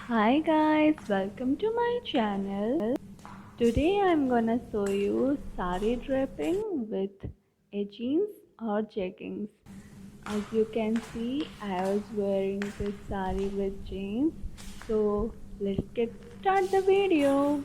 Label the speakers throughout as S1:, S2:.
S1: Hi guys, welcome to my channel. Today I'm gonna show you sari draping with a jeans or jeggings. As you can see, I was wearing this sari with jeans. So let's get start the video.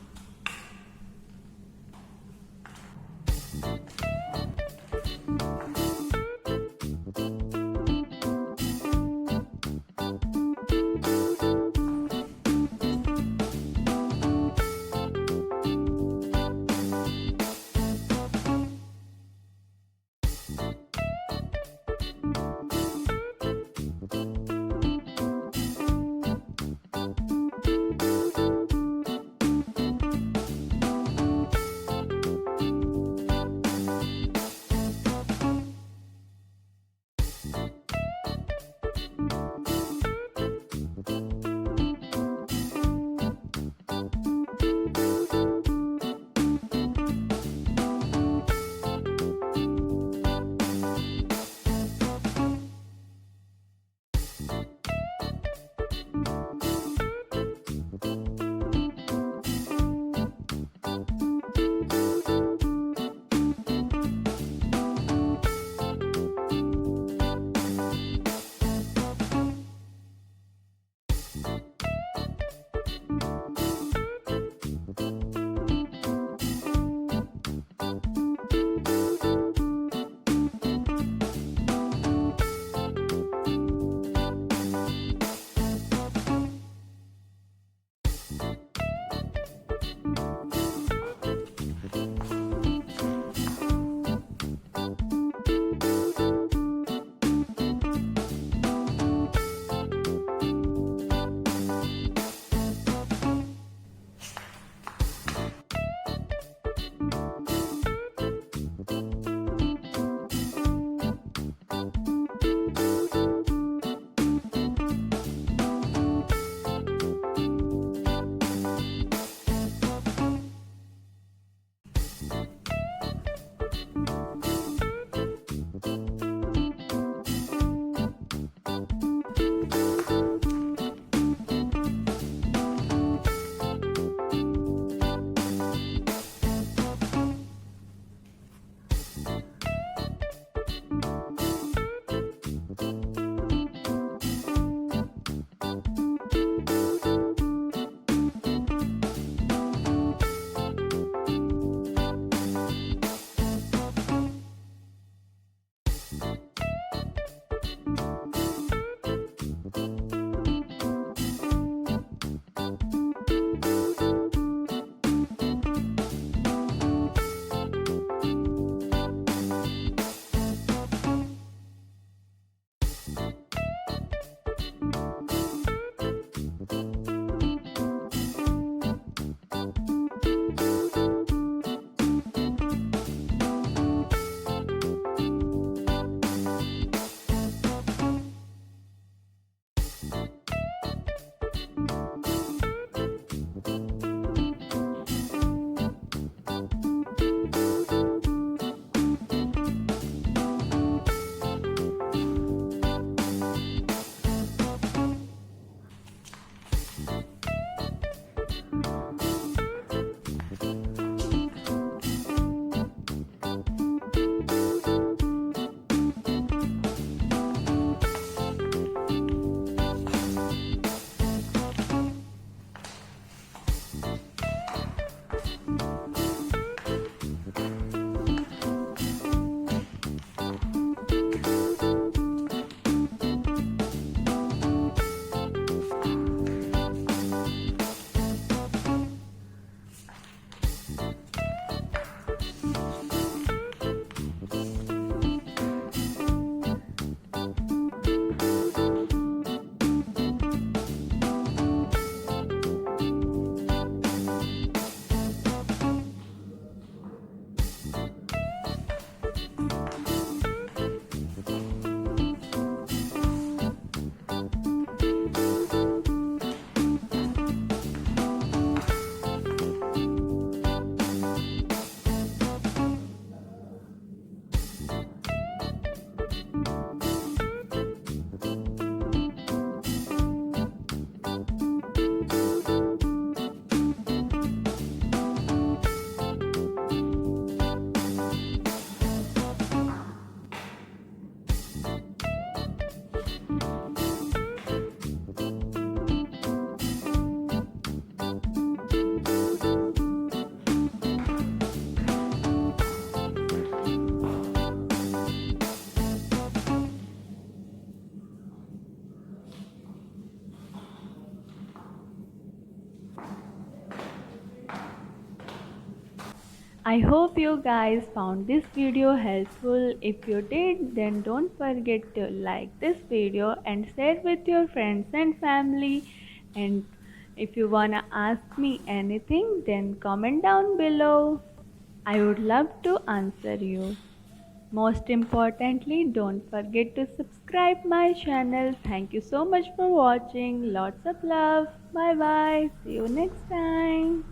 S1: I hope you guys found this video helpful. If you did, then don't forget to like this video and share with your friends and family. And if you wanna ask me anything, then comment down below. I would love to answer you. Most importantly, don't forget to subscribe my channel. Thank you so much for watching. Lots of love. Bye bye. See you next time.